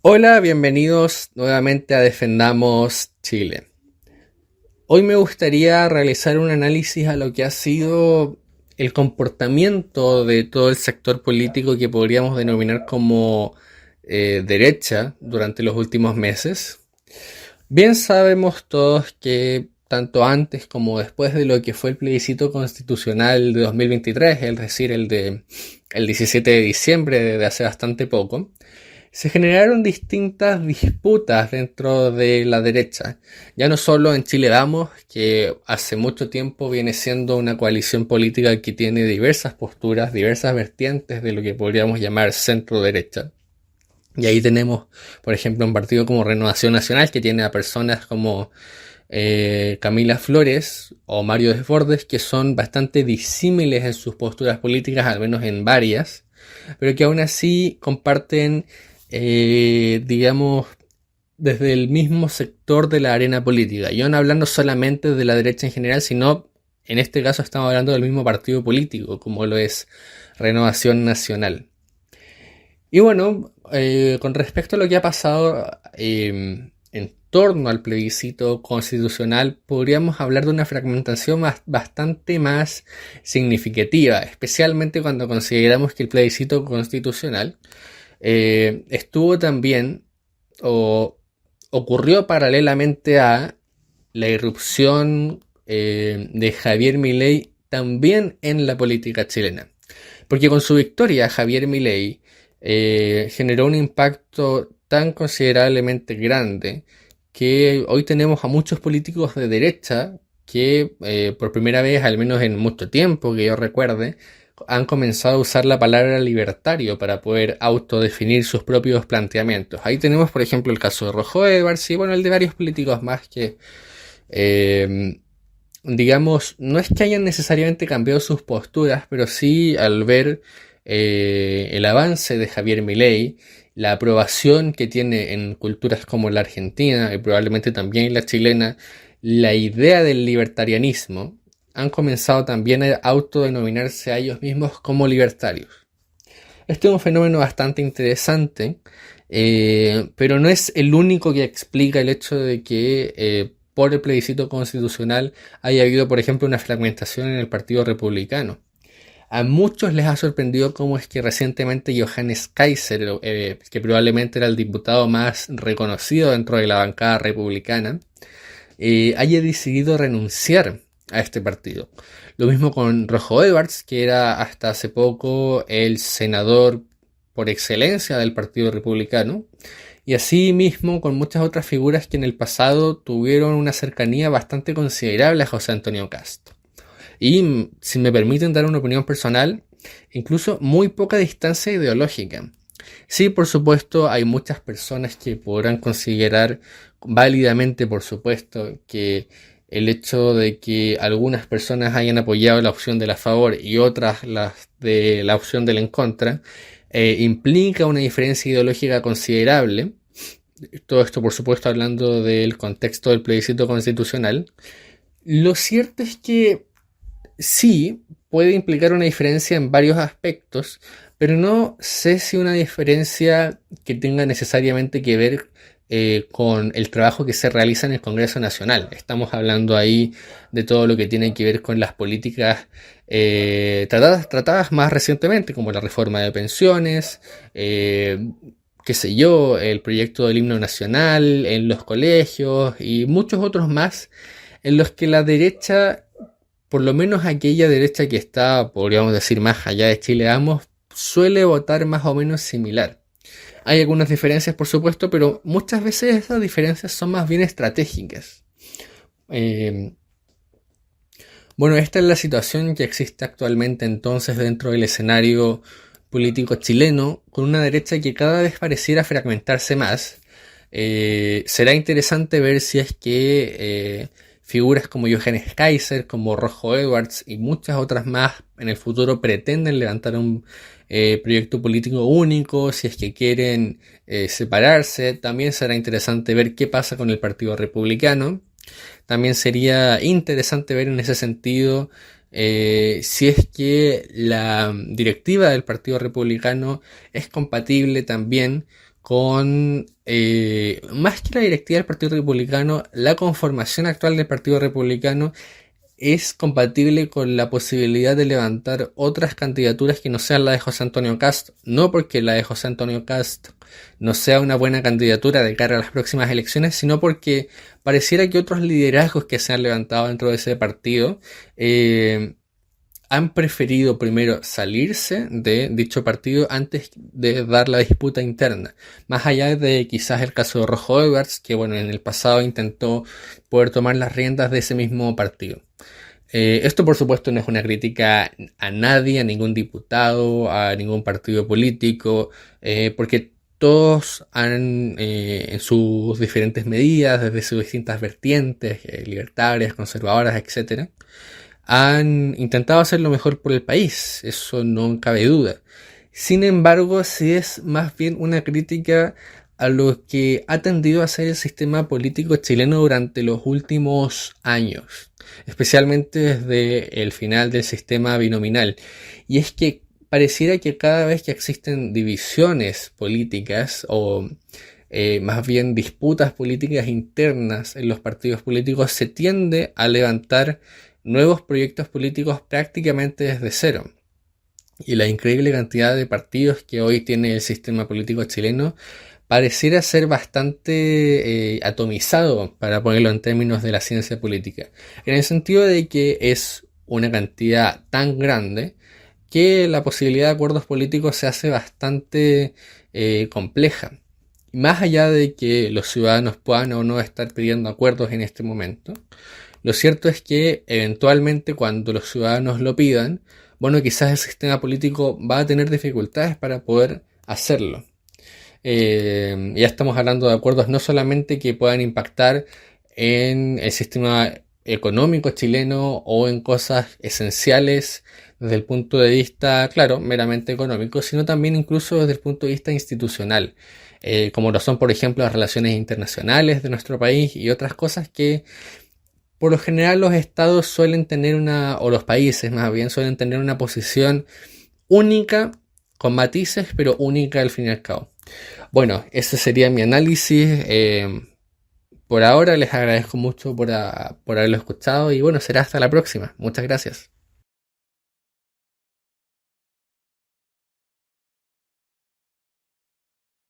Hola, bienvenidos nuevamente a Defendamos Chile. Hoy me gustaría realizar un análisis a lo que ha sido el comportamiento de todo el sector político que podríamos denominar como derecha durante los últimos meses. Bien sabemos todos que tanto antes como después de lo que fue el plebiscito constitucional de 2023, es decir, el 17 de diciembre de hace bastante poco, se generaron distintas disputas dentro de la derecha. Ya no solo en Chile Vamos, que hace mucho tiempo viene siendo una coalición política que tiene diversas posturas, diversas vertientes de lo que podríamos llamar centro derecha. Y ahí tenemos, por ejemplo, un partido como Renovación Nacional, que tiene a personas como Camila Flores o Mario Desbordes, que son bastante disímiles en sus posturas políticas, al menos en varias, pero que aún así comparten, digamos, desde el mismo sector de la arena política. Yo no hablando solamente de la derecha en general, sino en este caso estamos hablando del mismo partido político, como lo es Renovación Nacional. Y bueno, con respecto a lo que ha pasado en torno al plebiscito constitucional, podríamos hablar de una fragmentación bastante más significativa, especialmente cuando consideramos que el plebiscito constitucional estuvo también o ocurrió paralelamente a la irrupción de Javier Milei también en la política chilena. Porque con su victoria, Javier Milei generó un impacto tan considerablemente grande que hoy tenemos a muchos políticos de derecha que por primera vez, al menos en mucho tiempo que yo recuerde, han comenzado a usar la palabra libertario para poder autodefinir sus propios planteamientos. Ahí tenemos, por ejemplo, el caso de Rojo Edwards y bueno, el de varios políticos más que eh, digamos, no es que hayan necesariamente cambiado sus posturas, pero sí al ver el avance de Javier Milei, la aprobación que tiene en culturas como la argentina y probablemente también la chilena, la idea del libertarianismo, han comenzado también a autodenominarse a ellos mismos como libertarios. Este es un fenómeno bastante interesante, pero no es el único que explica el hecho de que por el plebiscito constitucional haya habido, por ejemplo, una fragmentación en el Partido Republicano. A muchos les ha sorprendido cómo es que recientemente Johannes Kaiser, que probablemente era el diputado más reconocido dentro de la bancada republicana, haya decidido renunciar a este partido. Lo mismo con Rojo Edwards, que era hasta hace poco el senador por excelencia del Partido Republicano, y así mismo con muchas otras figuras que en el pasado tuvieron una cercanía bastante considerable a José Antonio Cast. Y si me permiten dar una opinión personal, incluso muy poca distancia ideológica. Sí, por supuesto, hay muchas personas que podrán considerar válidamente, por supuesto, que el hecho de que algunas personas hayan apoyado la opción de la favor y otras las de la opción del en contra, implica una diferencia ideológica considerable. Todo esto, por supuesto, hablando del contexto del plebiscito constitucional. Lo cierto es que sí, puede implicar una diferencia en varios aspectos, pero no sé si una diferencia que tenga necesariamente que ver con el trabajo que se realiza en el Congreso Nacional. Estamos hablando ahí de todo lo que tiene que ver con las políticas tratadas más recientemente, como la reforma de pensiones, qué sé yo, el proyecto del himno nacional en los colegios y muchos otros más en los que la derecha, por lo menos aquella derecha que está, podríamos decir, más allá de Chile Vamos, suele votar más o menos similar. Hay algunas diferencias, por supuesto, pero muchas veces esas diferencias son más bien estratégicas. Eh, bueno, esta es la situación que existe actualmente entonces dentro del escenario político chileno, con una derecha que cada vez pareciera fragmentarse más. Será interesante ver si es que figuras como Johannes Kaiser, como Rojo Edwards y muchas otras más en el futuro pretenden levantar un proyecto político único, si es que quieren separarse. También será interesante ver qué pasa con el Partido Republicano. También sería interesante ver en ese sentido si es que la directiva del Partido Republicano es compatible también con, más que la directiva del Partido Republicano, la conformación actual del Partido Republicano es compatible con la posibilidad de levantar otras candidaturas que no sean la de José Antonio Cast, no porque la de José Antonio Cast no sea una buena candidatura de cara a las próximas elecciones, sino porque pareciera que otros liderazgos que se han levantado dentro de ese partido han preferido primero salirse de dicho partido antes de dar la disputa interna. Más allá de quizás el caso de Rojo Edwards, que bueno, en el pasado intentó poder tomar las riendas de ese mismo partido. Esto por supuesto no es una crítica a nadie, a ningún diputado, a ningún partido político, porque todos han, en sus diferentes medidas, desde sus distintas vertientes, libertarias, conservadoras, etc., han intentado hacer lo mejor por el país, eso no cabe duda. Sin embargo, sí es más bien una crítica a lo que ha tendido a ser el sistema político chileno durante los últimos años, especialmente desde el final del sistema binominal. Y es que pareciera que cada vez que existen divisiones políticas o más bien disputas políticas internas en los partidos políticos, se tiende a levantar nuevos proyectos políticos prácticamente desde cero. Y la increíble cantidad de partidos que hoy tiene el sistema político chileno pareciera ser bastante atomizado, para ponerlo en términos de la ciencia política, en el sentido de que es una cantidad tan grande que la posibilidad de acuerdos políticos se hace bastante compleja. Más allá de que los ciudadanos puedan o no estar pidiendo acuerdos en este momento, lo cierto es que eventualmente cuando los ciudadanos lo pidan, bueno, quizás el sistema político va a tener dificultades para poder hacerlo. Ya estamos hablando de acuerdos no solamente que puedan impactar en el sistema económico chileno o en cosas esenciales desde el punto de vista, claro, meramente económico, sino también incluso desde el punto de vista institucional, como lo son, por ejemplo, las relaciones internacionales de nuestro país y otras cosas que por lo general los estados suelen tener o los países más bien, suelen tener una posición única, con matices, pero única al fin y al cabo. Bueno, ese sería mi análisis. Por ahora les agradezco mucho por haberlo escuchado y bueno, será hasta la próxima. Muchas gracias.